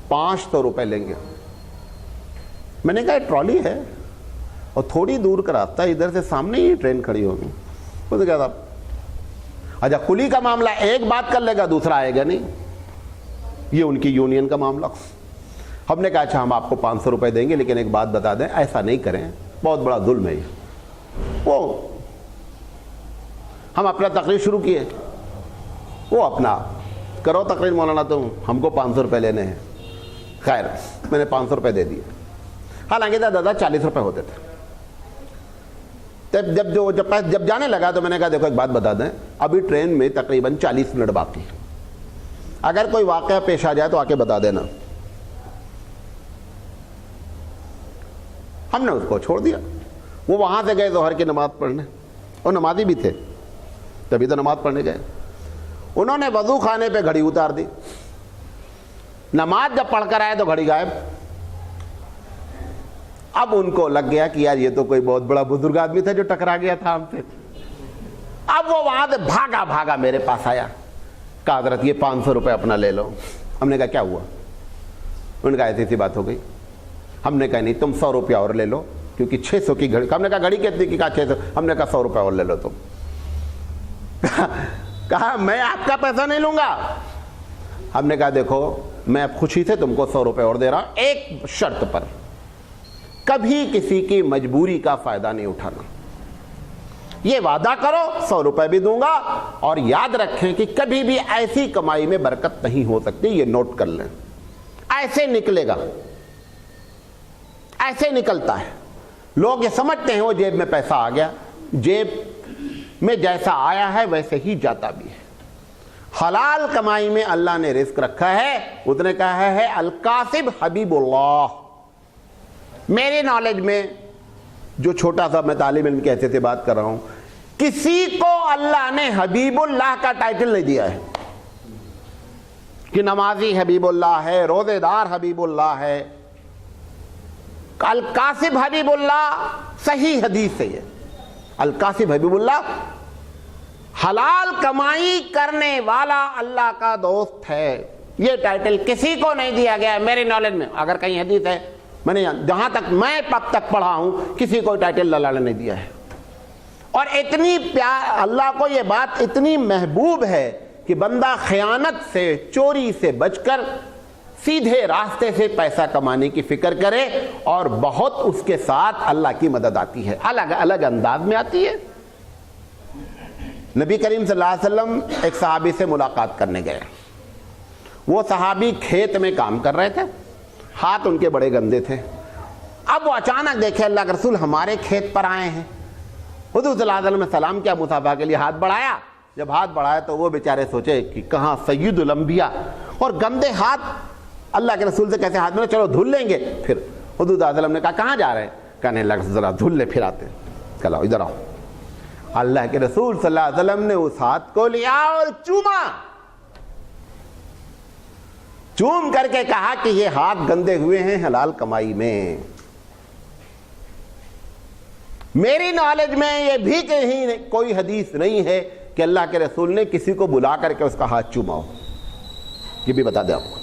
500 روپے لیں گے۔ میں نے کہا ٹرالی ہے اور تھوڑی دور کا راستہ، ادھر سے سامنے ہی ٹرین کھڑی ہوگی، وہ تو کیا تھا اچھا کلی کا معاملہ ایک بات کر لے گا دوسرا آئے گا نہیں, یہ ان کی یونین کا معاملہ. ہم نے کہا اچھا ہم آپ کو 500 روپے دیں گے لیکن ایک بات بتا دیں ایسا نہیں کریں, بہت بڑا ظلم ہے یہ. وہ ہم اپنا تقریر شروع کیے, وہ اپنا کرو تقریر مولانا, تم ہم کو 500 روپے لینے ہیں. خیر میں نے 500 روپے دے دیے, حالانکہ دادا 40 روپے ہوتے تھے. جب جانے لگا تو میں نے کہا دیکھو ایک بات بتا دیں, ابھی ٹرین میں تقریباً 40 منٹ باقی, اگر کوئی واقعہ پیش آ جائے تو آ کے بتا دینا. ہم نے اس کو چھوڑ دیا. وہ وہاں سے گئے ظہر کی نماز پڑھنے, اور نمازی بھی تھے تبھی تو نماز پڑھنے گئے. انہوں نے وضو خانے پہ گھڑی اتار دی, نماز جب پڑھ کر آئے تو گھڑی غائب. اب ان کو لگ گیا کہ یار یہ تو کوئی بہت بڑا بزرگ آدمی تھا جو ٹکرا گیا تھا ہم سے. اب وہ وہاں سے بھاگا میرے پاس آیا, کہا حضرت یہ 500 روپے اپنا لے لو. ہم نے کہا کیا ہوا؟ انہوں نے کہا ایسی سی بات ہو گئی. ہم نے کہا نہیں تم 100 روپیہ اور لے لو, کیونکہ 600 کی گھڑی. ہم نے کہا گھڑی کتنی کی؟ کہا 600. ہم نے کہا 100 روپے اور لے لو تم. کہا میں آپ کا پیسہ نہیں لوں گا. ہم نے کہا دیکھو میں اب خوشی سے تم کو 100 روپے اور دے رہا ہوں, ایک شرط پر, کبھی کسی کی مجبوری کا فائدہ نہیں اٹھانا. یہ وعدہ کرو 100 روپے بھی دوں گا, اور یاد رکھیں کہ کبھی بھی ایسی کمائی میں برکت نہیں ہو سکتی, یہ نوٹ کر لیں. ایسے نکلے گا, ایسے نکلتا ہے. لوگ یہ سمجھتے ہیں وہ جیب میں پیسہ آ گیا, جیب میں جیسا آیا ہے ویسے ہی جاتا بھی ہے. حلال کمائی میں اللہ نے رزق رکھا ہے. اس نے کہا ہے الکاسب حبیب اللہ. میرے نالج میں جو چھوٹا سا میں طالب علم کے حیثیت سے بات کر رہا ہوں, کسی کو اللہ نے حبیب اللہ کا ٹائٹل نہیں دیا ہے کہ نمازی حبیب اللہ ہے, روزے دار حبیب اللہ ہے. الکاسب حبیب اللہ صحیح حدیث ہے, یہ الکاسب حبیب اللہ حلال کمائی کرنے والا اللہ کا دوست ہے. یہ ٹائٹل کسی کو نہیں دیا گیا ہے میرے نالج میں. اگر کہیں حدیث ہے, میں نے جہاں تک میں اب تک پڑھا ہوں کسی کو ٹائٹل اللہ نے نہیں دیا ہے. اور اتنی پیار اللہ کو یہ بات اتنی محبوب ہے کہ بندہ خیانت سے, چوری سے بچ کر سیدھے راستے سے پیسہ کمانے کی فکر کرے, اور بہت اس کے ساتھ اللہ کی مدد آتی ہے, الگ الگ انداز میں آتی ہے. نبی کریم صلی اللہ علیہ وسلم ایک صحابی سے ملاقات کرنے گئے. وہ صحابی کھیت میں کام کر رہے تھے, ہاتھ ان کے بڑے گندے تھے. اب وہ اچانک دیکھے اللہ کے رسول ہمارے کھیت پر آئے ہیں. حضور صلی اللہ علیہ وسلم نے سلام کیا, مصافحہ کے لیے ہاتھ بڑھایا. جب ہاتھ بڑھایا تو وہ بیچارے سوچے کہ کہاں سید الانبیاء, اور گندے ہاتھ اللہ کے رسول سے کیسے ہاتھ میں, چلو دھل لیں گے. پھر حضور صلی اللہ علیہ وسلم نے کہا کہاں جا رہے ہیں؟ کہنے لگا ذرا دھل لے پھر آتے. چلو ادھر آؤ. اللہ کے رسول صلی اللہ علیہ وسلم نے اس ہاتھ کو لیا اور چوما. چوم کر کے کہا کہ یہ ہاتھ گندے ہوئے ہیں حلال کمائی میں. میری نالج میں یہ بھی کہیں کوئی حدیث نہیں ہے کہ اللہ کے رسول نے کسی کو بلا کر کے اس کا ہاتھ چوما ہو. یہ بھی بتا دیں آپ کو,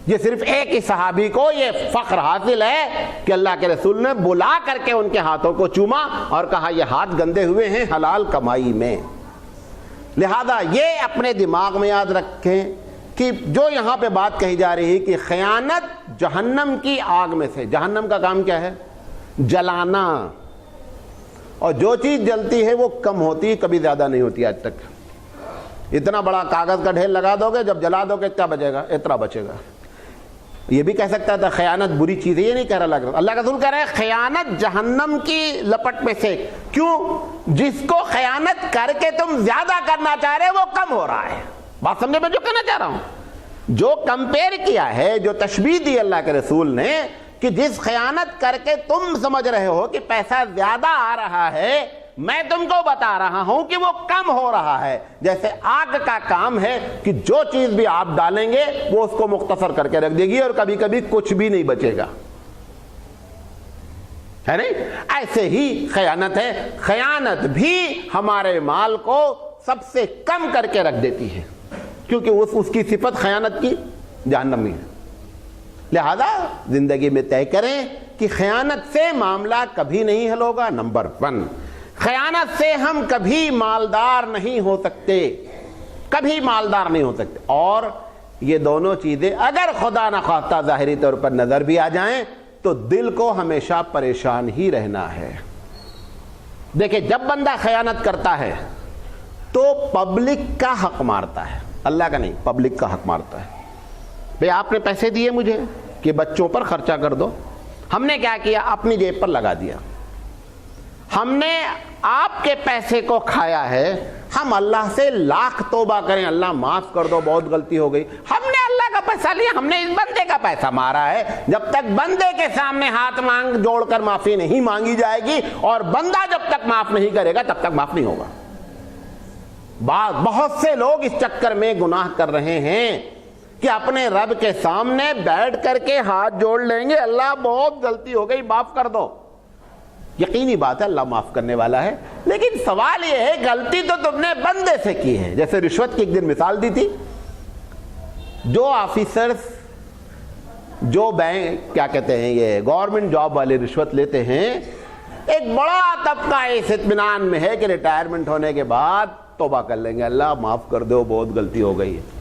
یہ صرف ایک ہی صحابی کو یہ فخر حاصل ہے کہ اللہ کے رسول نے بلا کر کے ان کے ہاتھوں کو چوما اور کہا یہ ہاتھ گندے ہوئے ہیں حلال کمائی میں. لہذا یہ اپنے دماغ میں یاد رکھیں کہ جو یہاں پہ بات کہی جا رہی ہے کہ خیانت جہنم کی آگ میں سے, جہنم کا کام کیا ہے؟ جلانا. اور جو چیز جلتی ہے وہ کم ہوتی ہے, کبھی زیادہ نہیں ہوتی. آج تک اتنا بڑا کاغذ کا ڈھیر لگا دو گے, جب جلا دو گے کیا بچے گا؟ اتنا بچے گا. یہ بھی کہہ سکتا تھا خیانت بری چیز ہے, یہ نہیں کہہ رہا اللہ کا رسول. کہہ رہے ہیں خیانت جہنم کی لپٹ میں سے. کیوں؟ جس کو خیانت کر کے تم زیادہ کرنا چاہ رہے وہ کم ہو رہا ہے. بات سمجھے میں جو کہنا چاہ رہا ہوں؟ جو کمپیئر کیا ہے, جو تشبیہ دی اللہ کے رسول نے کہ جس خیانت کر کے تم سمجھ رہے ہو کہ پیسہ زیادہ آ رہا ہے, میں تم کو بتا رہا ہوں کہ وہ کم ہو رہا ہے. جیسے آگ کا کام ہے کہ جو چیز بھی آپ ڈالیں گے وہ اس کو مختصر کر کے رکھ دے گی, اور کبھی کبھی کچھ بھی نہیں بچے گا, ہے نہیں؟ ایسے ہی خیانت ہے. خیانت بھی ہمارے مال کو سب سے کم کر کے رکھ دیتی ہے, کیونکہ اس کی صفت خیانت کی جہنم میں ہے. لہذا زندگی میں طے کریں کہ خیانت سے معاملہ کبھی نہیں حل ہوگا. نمبر 1. خیانت سے ہم کبھی مالدار نہیں ہو سکتے، کبھی مالدار نہیں ہو سکتے، اور یہ دونوں چیزیں اگر خدا نہ خواستہ ظاہری طور پر نظر بھی آ جائیں تو دل کو ہمیشہ پریشان ہی رہنا ہے۔ دیکھیں جب بندہ خیانت کرتا ہے تو پبلک کا حق مارتا ہے، اللہ کا نہیں، پبلک کا حق مارتا ہے۔ بھئی آپ نے پیسے دیے مجھے کہ بچوں پر خرچہ کر دو، ہم نے کیا کیا؟ اپنی جیب پر لگا دیا۔ ہم نے آپ کے پیسے کو کھایا ہے، ہم اللہ سے لاکھ توبہ کریں، اللہ معاف کر دو بہت غلطی ہو گئی، ہم نے اللہ کا پیسہ لیا، ہم نے اس بندے کا پیسہ مارا ہے۔ جب تک بندے کے سامنے ہاتھ مانگ جوڑ کر معافی نہیں مانگی جائے گی اور بندہ جب تک معاف نہیں کرے گا تب تک معاف نہیں ہوگا۔ بہت سے لوگ اس چکر میں گناہ کر رہے ہیں کہ اپنے رب کے سامنے بیٹھ کر کے ہاتھ جوڑ لیں گے، اللہ بہت غلطی ہو گئی معاف کر دو۔ یقینی بات ہے اللہ معاف کرنے والا ہے، لیکن سوال یہ ہے غلطی تو تم نے بندے سے کی ہے۔ جیسے رشوت کی ایک دن مثال دی تھی، جو آفیسرز جو بینک کیا کہتے ہیں یہ گورنمنٹ جاب والے رشوت لیتے ہیں، ایک بڑا طبقہ اس اطمینان میں ہے کہ ریٹائرمنٹ ہونے کے بعد توبہ کر لیں گے، اللہ معاف کر دو بہت غلطی ہو گئی ہے۔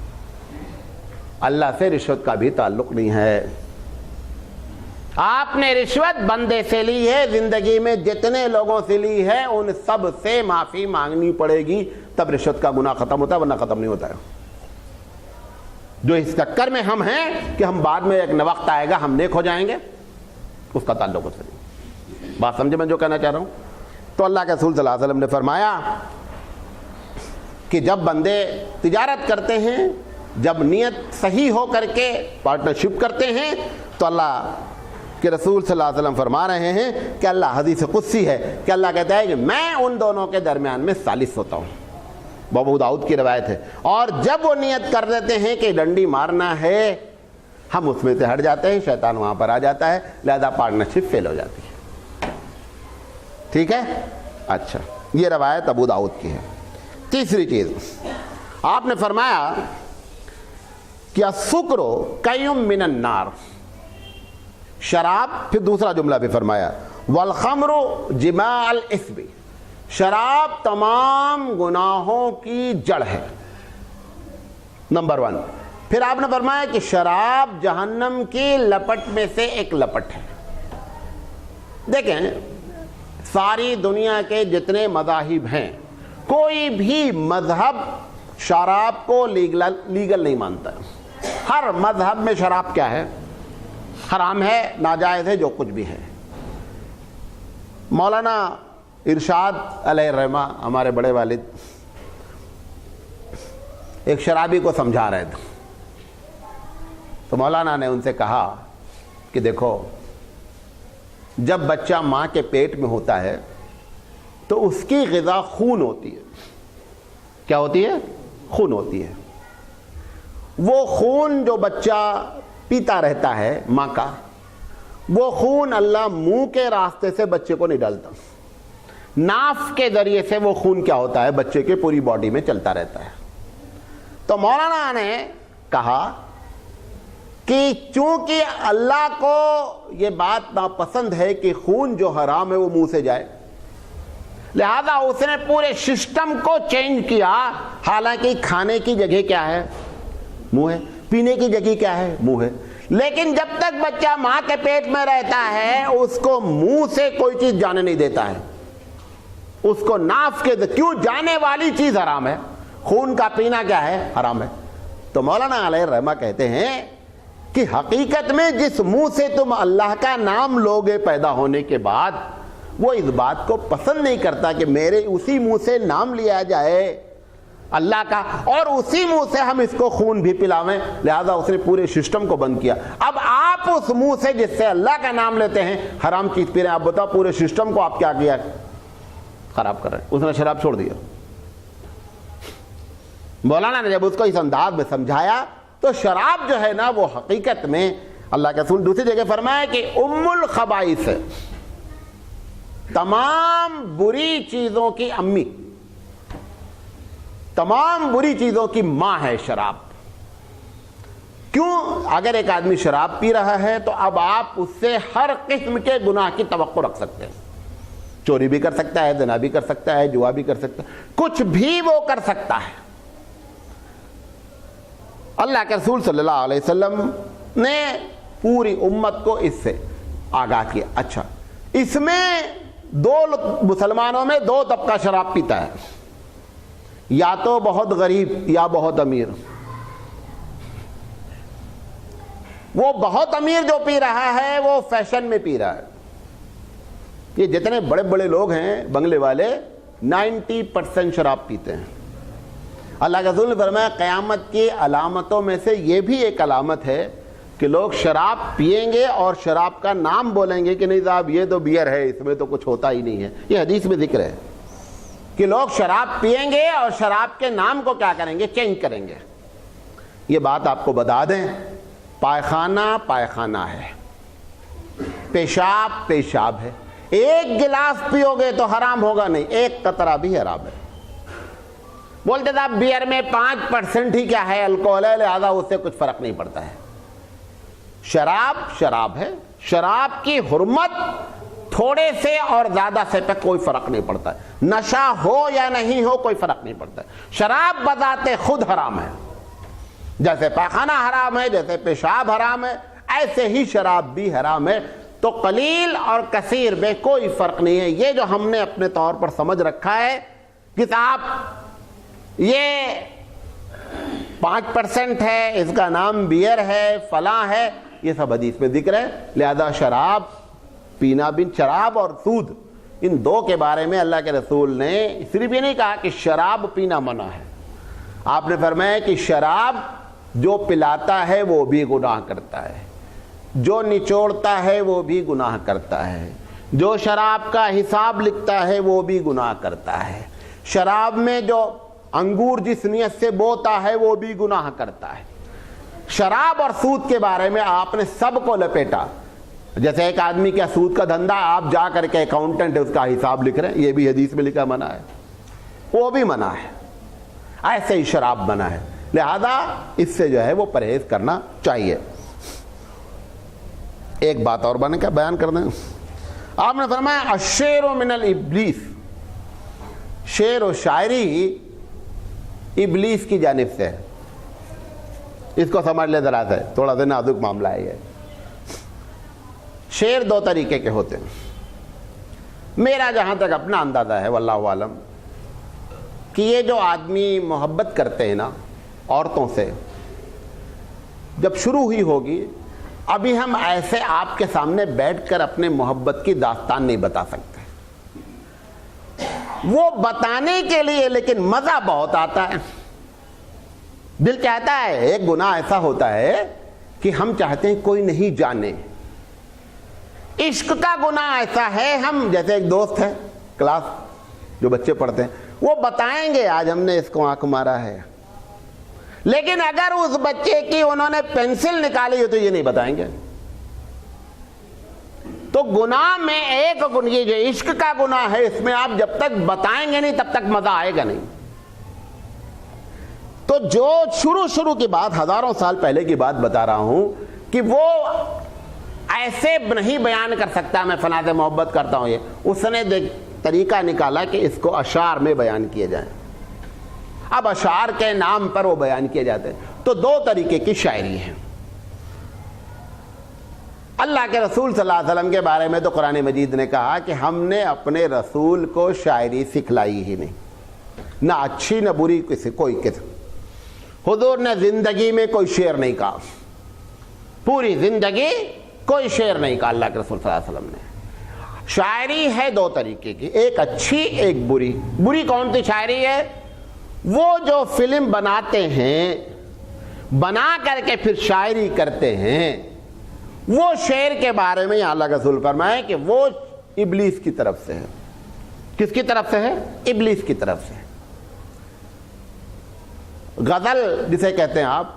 اللہ سے رشوت کا بھی تعلق نہیں ہے۔ آپ نے رشوت بندے سے لی ہے، زندگی میں جتنے لوگوں سے لی ہے ان سب سے معافی مانگنی پڑے گی، تب رشوت کا گناہ ختم ہوتا ہے، ورنہ ختم نہیں ہوتا ہے۔ جو اس چکر میں ہم ہیں کہ ہم بعد میں ایک وقت آئے گا ہم نیک ہو جائیں گے، اس کا تعلق اس سے نہیں۔ بات سمجھے میں جو کہنا چاہ رہا ہوں؟ تو اللہ کے رسول صلی اللہ علیہ وسلم نے فرمایا کہ جب بندے تجارت کرتے ہیں، جب نیت صحیح ہو کر کے پارٹنرشپ کرتے ہیں تو اللہ کہ رسول صلی اللہ علیہ وسلم فرما رہے ہیں کہ اللہ حدیث قدسی ہے کہ اللہ کہتا ہے کہ میں ان دونوں کے درمیان میں ثالث ہوتا ہوں، ابو داؤد کی روایت ہے۔ اور جب وہ نیت کر دیتے ہیں کہ ڈنڈی مارنا ہے، ہم اس میں سے ہٹ جاتے ہیں، شیطان وہاں پر آ جاتا ہے، لہذا پارٹنرشپ فیل ہو جاتی ہے۔ ٹھیک ہے؟ اچھا، یہ روایت ابو داؤد کی ہے۔ تیسری چیز آپ نے فرمایا کہ السکر کئی من النار، شراب، پھر دوسرا جملہ بھی فرمایا والخمر جماع الاثم، شراب تمام گناہوں کی جڑ ہے، نمبر 1۔ پھر آپ نے فرمایا کہ شراب جہنم کی لپٹ میں سے ایک لپٹ ہے۔ دیکھیں ساری دنیا کے جتنے مذاہب ہیں کوئی بھی مذہب شراب کو لیگل نہیں مانتا۔ ہر مذہب میں شراب کیا ہے؟ حرام ہے، ناجائز ہے، جو کچھ بھی ہے۔ مولانا ارشاد علیہ الرحمہ ہمارے بڑے والد ایک شرابی کو سمجھا رہے تھے، تو مولانا نے ان سے کہا کہ دیکھو جب بچہ ماں کے پیٹ میں ہوتا ہے تو اس کی غذا خون ہوتی ہے۔ کیا ہوتی ہے؟ خون ہوتی ہے۔ وہ خون جو بچہ پیتا رہتا ہے ماں کا، وہ خون اللہ منہ کے راستے سے بچے کو نہیں ڈالتا، ناف کے ذریعے سے وہ خون کیا ہوتا ہے بچے کے پوری باڈی میں چلتا رہتا ہے۔ تو مولانا نے کہا کہ چونکہ اللہ کو یہ بات ناپسند ہے کہ خون جو حرام ہے وہ منہ سے جائے، لہذا اس نے پورے سسٹم کو چینج کیا۔ حالانکہ کھانے کی جگہ کیا ہے؟ منہ ہے، پینے کی جگہ کیا ہے؟ منہ ہے، لیکن جب تک بچہ ماں کے پیٹ میں رہتا ہے اس کو منہ سے کوئی چیز جانے نہیں دیتا ہے، اس کو ناف کے کیوں جانے والی چیز حرام ہے، خون کا پینا کیا ہے؟ حرام ہے۔ تو مولانا علیہ الرحمہ کہتے ہیں کہ حقیقت میں جس منہ سے تم اللہ کا نام لوگے پیدا ہونے کے بعد، وہ اس بات کو پسند نہیں کرتا کہ میرے اسی منہ سے نام لیا جائے اللہ کا، اور اسی منہ سے ہم اس کو خون بھی پلاویں، لہذا اس نے پورے سسٹم کو بند کیا۔ اب آپ اس منہ سے جس سے اللہ کا نام لیتے ہیں حرام چیز پی رہے ہیں، آپ بتاؤ پورے سسٹم کو آپ کیا کیا؟ خراب کر رہے ہیں۔ اس نے شراب چھوڑ دیا۔ مولانا نے جب اس کو اس انداز میں سمجھایا تو شراب جو ہے نا وہ حقیقت میں اللہ کے رسول دوسری جگہ فرمایا کہ ام الخبائث ہے، تمام بری چیزوں کی امی، تمام بری چیزوں کی ماں ہے شراب۔ کیوں؟ اگر ایک آدمی شراب پی رہا ہے تو اب آپ اس سے ہر قسم کے گناہ کی توقع رکھ سکتے ہیں۔ چوری بھی کر سکتا ہے, زنا بھی کر سکتا ہے, جوا بھی کر سکتا ہے, کچھ بھی وہ کر سکتا ہے. اللہ کے رسول صلی اللہ علیہ وسلم نے پوری امت کو اس سے آگاہ کیا. اچھا, اس میں مسلمانوں میں دو طبقہ شراب پیتا ہے, یا تو بہت غریب یا بہت امیر. وہ بہت امیر جو پی رہا ہے وہ فیشن میں پی رہا ہے. یہ جتنے بڑے بڑے لوگ ہیں بنگلے والے 90% شراب پیتے ہیں. اللہ کے رسول نے فرمایا قیامت کی علامتوں میں سے یہ بھی ایک علامت ہے کہ لوگ شراب پئیں گے اور شراب کا نام بولیں گے کہ نہیں صاحب یہ تو بیئر ہے, اس میں تو کچھ ہوتا ہی نہیں ہے. یہ حدیث میں ذکر ہے کہ لوگ شراب پئیں گے اور شراب کے نام کو کیا کریں گے, چینج کریں گے. یہ بات آپ کو بتا دیں, پائخانہ پائخانہ ہے, پیشاب پیشاب ہے. ایک گلاس پیو گے تو حرام ہوگا نہیں, ایک قطرہ بھی حرام ہے. بولتے تھا بیئر میں 5% ہی کیا ہے, الکوہل ہے, لہذا اس سے کچھ فرق نہیں پڑتا ہے. شراب شراب ہے, شراب کی حرمت تھوڑے سے اور زیادہ سے پہ کوئی فرق نہیں پڑتا ہے. نشہ ہو یا نہیں ہو کوئی فرق نہیں پڑتا ہے. شراب بذات خود حرام ہے, جیسے پاخانہ حرام ہے, جیسے پیشاب حرام ہے, ایسے ہی شراب بھی حرام ہے. تو قلیل اور کثیر میں کوئی فرق نہیں ہے. یہ جو ہم نے اپنے طور پر سمجھ رکھا ہے کہ صاحب یہ 5% ہے, اس کا نام بیئر ہے, فلاں ہے, یہ سب حدیث میں ذکر ہے. لہذا شراب پینا بھی, شراب اور سود, ان دو کے بارے میں اللہ کے رسول نے صرف یہ نہیں کہا کہ شراب پینا منع ہے, آپ نے فرمایا کہ شراب جو پلاتا ہے وہ بھی گناہ کرتا ہے, جو نچوڑتا ہے وہ بھی گناہ کرتا ہے, جو شراب کا حساب لکھتا ہے وہ بھی گناہ کرتا ہے, شراب میں جو انگور جس نیت سے بوتا ہے وہ بھی گناہ کرتا ہے. شراب اور سود کے بارے میں آپ نے سب کو لپیٹا. جیسے ایک آدمی کا سود کا دھندا, آپ جا کر کے اکاؤنٹنٹ اس کا حساب لکھ رہے ہیں, یہ بھی حدیث میں لکھا منع ہے, وہ بھی منع ہے. ایسے ہی شراب منع ہے, لہذا اس سے جو ہے وہ پرہیز کرنا چاہیے. ایک بات اور بنے کا بیان کر دیں, آپ نے فرمایا الشعر من الابلیس, شعر و شاعری ابلیس کی جانب سے ہے. اس کو سمجھ لے ذرا سے, تھوڑا سا نازک معاملہ ہے یہ. شعر دو طریقے کے ہوتے ہیں. میرا جہاں تک اپنا اندازہ ہے واللہ عالم کہ یہ جو آدمی محبت کرتے ہیں نا عورتوں سے, جب شروع ہوئی ہوگی, ابھی ہم ایسے آپ کے سامنے بیٹھ کر اپنے محبت کی داستان نہیں بتا سکتے. وہ بتانے کے لیے لیکن مزہ بہت آتا ہے. دل چاہتا ہے, ایک گناہ ایسا ہوتا ہے کہ ہم چاہتے ہیں کوئی نہیں جانے. عشق کا گناہ ایسا ہے, ہم جیسے ایک دوست ہے کلاس جو بچے پڑھتے ہیں, وہ بتائیں گے آج ہم نے اس کو آنکھ مارا ہے, لیکن اگر اس بچے کی انہوں نے پینسل نکالی ہو تو یہ نہیں بتائیں گے. تو گناہ میں ایک یہ جو عشق کا گناہ ہے, اس میں آپ جب تک بتائیں گے نہیں تب تک مزہ آئے گا نہیں. تو جو شروع کی بات, ہزاروں سال پہلے کی بات بتا رہا ہوں کہ وہ ایسے نہیں بیان کر سکتا میں فلاں سے محبت کرتا ہوں, یہ اس نے طریقہ نکالا کہ اس کو اشعار میں بیان کیے جائیں. اب اشعار کے نام پر وہ بیان کیے جاتے ہیں. تو دو طریقے کی شاعری ہے. اللہ کے رسول صلی اللہ علیہ وسلم کے بارے میں تو قرآن مجید نے کہا کہ ہم نے اپنے رسول کو شاعری سکھلائی ہی نہیں, نہ اچھی نہ بری, کسی کوئی قسم. حضور نے زندگی میں کوئی شعر نہیں کہا, پوری زندگی کوئی شعر نہیں کہا اللہ کے رسول صلی اللہ علیہ وسلم نے. شاعری ہے دو طریقے کی, ایک اچھی ایک بری. بری کون سی شاعری ہے؟ وہ جو فلم بناتے ہیں, بنا کر کے پھر شاعری کرتے ہیں, وہ شعر کے بارے میں اللہ کا رسول فرمائے کہ وہ ابلیس کی طرف سے ہے. کس کی طرف سے ہے؟ ابلیس کی طرف سے. غزل جسے کہتے ہیں, آپ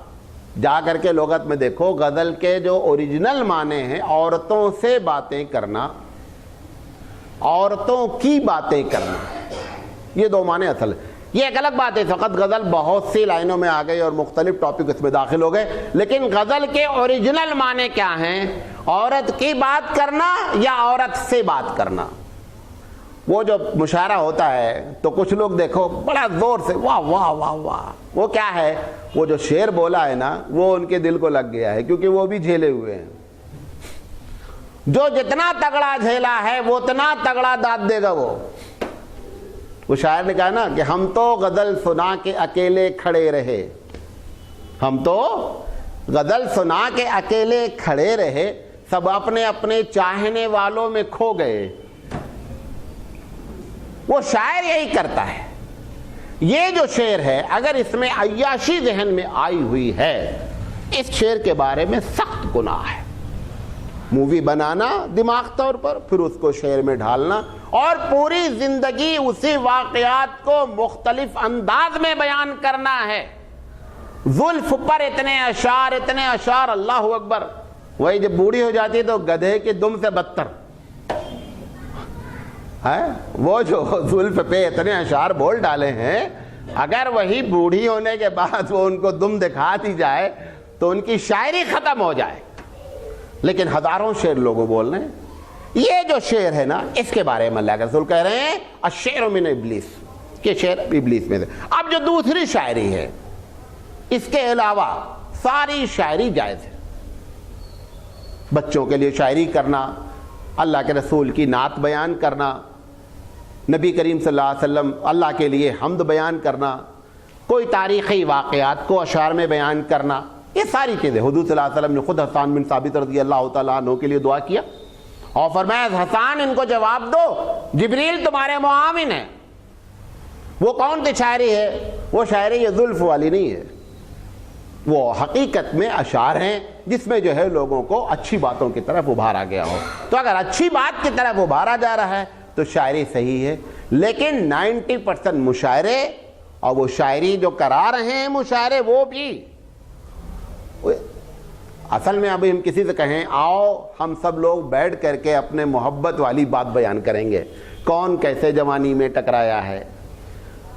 جا کر کے لغت میں دیکھو, غزل کے جو اوریجنل معنی ہیں عورتوں سے باتیں کرنا, عورتوں کی باتیں کرنا, یہ دو معنی اصل ہے. یہ ایک الگ بات ہے, اس وقت غزل بہت سی لائنوں میں آ گئی اور مختلف ٹاپک اس میں داخل ہو گئے, لیکن غزل کے اوریجنل معنی کیا ہیں؟ عورت کی بات کرنا یا عورت سے بات کرنا. وہ جو مشاعرہ ہوتا ہے تو کچھ لوگ دیکھو بڑا زور سے واہ واہ واہ واہ، وہ کیا ہے، وہ جو شعر بولا ہے نا وہ ان کے دل کو لگ گیا ہے، کیونکہ وہ بھی جھیلے ہوئے ہیں۔ جو جتنا تگڑا جھیلا ہے وہ اتنا تگڑا داد دے گا۔ وہ شاعر نے کہا نا کہ ہم تو غزل سنا کے اکیلے کھڑے رہے، ہم تو غزل سنا کے اکیلے کھڑے رہے، سب اپنے اپنے چاہنے والوں میں کھو گئے۔ وہ شاعر یہی کرتا ہے۔ یہ جو شعر ہے اگر اس میں عیاشی ذہن میں آئی ہوئی ہے، اس شعر کے بارے میں سخت گناہ ہے۔ مووی بنانا دماغ طور پر، پھر اس کو شعر میں ڈھالنا اور پوری زندگی اسی واقعات کو مختلف انداز میں بیان کرنا ہے۔ زلف پر اتنے اشعار، اللہ اکبر، وہی جب بوڑھی ہو جاتی ہے تو گدھے کے دم سے بدتر ہے۔ وہ جو زلف پہ اتنے اشعار بول ڈالے ہیں، اگر وہی بوڑھی ہونے کے بعد وہ ان کو دم دکھا دی جائے تو ان کی شاعری ختم ہو جائے، لیکن ہزاروں شعر لوگوں بول رہے ہیں۔ یہ جو شعر ہے نا اس کے بارے میں اللہ کے رسول کہہ رہے ہیں الشعر من ابلیس، کہ شعر ابلیس میں سے۔ اب جو دوسری شاعری ہے، اس کے علاوہ ساری شاعری جائز ہے۔ بچوں کے لیے شاعری کرنا، اللہ کے رسول کی نعت بیان کرنا، نبی کریم صلی اللہ علیہ وسلم اللہ کے لیے حمد بیان کرنا، کوئی تاریخی واقعات کو اشعار میں بیان کرنا، یہ ساری چیزیں۔ حضور صلی اللہ علیہ وسلم نے خود حسان بن ثابت رضی اللہ تعالیٰ عنہ کے لیے دعا کیا اور فرمایا حسان ان کو جواب دو، جبریل تمہارے معاون ہیں۔ وہ کون سی شاعری ہے؟ وہ شاعری یہ زلف والی نہیں ہے، وہ حقیقت میں اشعار ہیں جس میں جو ہے لوگوں کو اچھی باتوں کی طرف ابھارا گیا ہو۔ تو اگر اچھی بات کی طرف ابھارا جا رہا ہے تو شاعری صحیح ہے، لیکن 90% مشاعرے اور وہ شاعری جو کرا رہے ہیں مشاعرے، وہ بھی اصل میں ابھی ہم کسی سے کہیں آؤ ہم سب لوگ بیٹھ کر کے اپنے محبت والی بات بیان کریں گے، کون کیسے جوانی میں ٹکرایا ہے،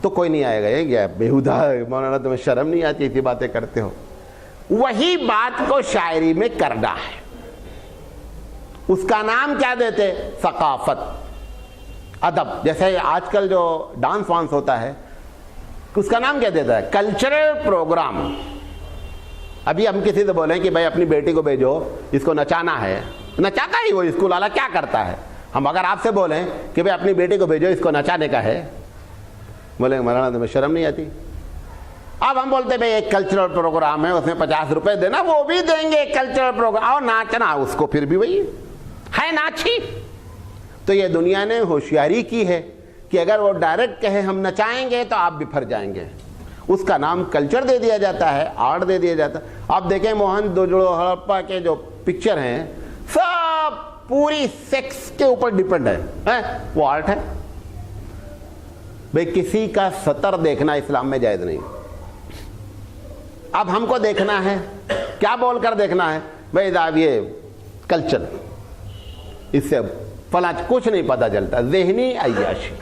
تو کوئی نہیں آئے گا۔ یہ کیا بیہودہ مولانا، تمہیں شرم نہیں آتی ایسی باتیں کرتے ہو؟ وہی بات کو شاعری میں کرنا ہے، اس کا نام کیا دیتے؟ ثقافت، ادب۔ جیسے آج کل جو ڈانس وانس ہوتا ہے اس کا نام کیا دیتا ہے؟ Cultural programme. ابھی ہم کسی سے بولیں کہ بھائی اپنی بیٹی کو بھیجو، اس کو نچانا ہے، نچاتا ہی وہ اسکول والا کیا کرتا ہے؟ ہم اگر آپ سے بولیں کہ بھائی اپنی بیٹی کو بھیجو اس کو نچانے کا ہے، بولیں گے مولانا تمہیں شرم نہیں آتی؟ اب ہم بولتے بھائی ایک کلچرل پروگرام ہے، اس میں 50 روپے دینا، وہ بھی دیں گے کلچرل پروگرام، اور ناچنا اس کو پھر بھی وہی ہے ناچی۔ تو یہ دنیا نے ہوشیاری کی ہے کہ اگر وہ ڈائریکٹ کہے ہم نچائیں گے تو آپ بھی پھر جائیں گے، اس کا نام کلچر دے دیا جاتا ہے، آرٹ دے دیا جاتا ہے۔ آپ دیکھیں موہن دوجڑو ہڑپا کے جو پکچر ہیں سب پوری سیکس کے اوپر ڈیپینڈ ہے، وہ آرٹ ہے۔ بھئی کسی کا سطر دیکھنا اسلام میں جائز نہیں۔ اب ہم کو دیکھنا ہے، کیا بول کر دیکھنا ہے؟ بھئی صاحب یہ کلچر، اس سے فلاں کچھ نہیں پتہ چلتا، ذہنی عیاشی۔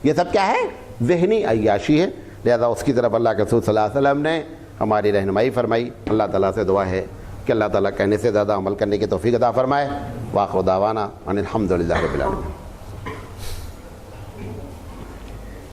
یہ سب کیا ہے؟ ذہنی عیاشی ہے۔ لہذا اس کی طرف اللہ کے رسول صلی اللہ علیہ وسلم نے ہماری رہنمائی فرمائی۔ اللہ تعالیٰ سے دعا ہے کہ اللہ تعالیٰ کہنے سے زیادہ عمل کرنے کی توفیق عطا فرمائے۔ وآخر دعوانا ان الحمد للہ رب العالمین۔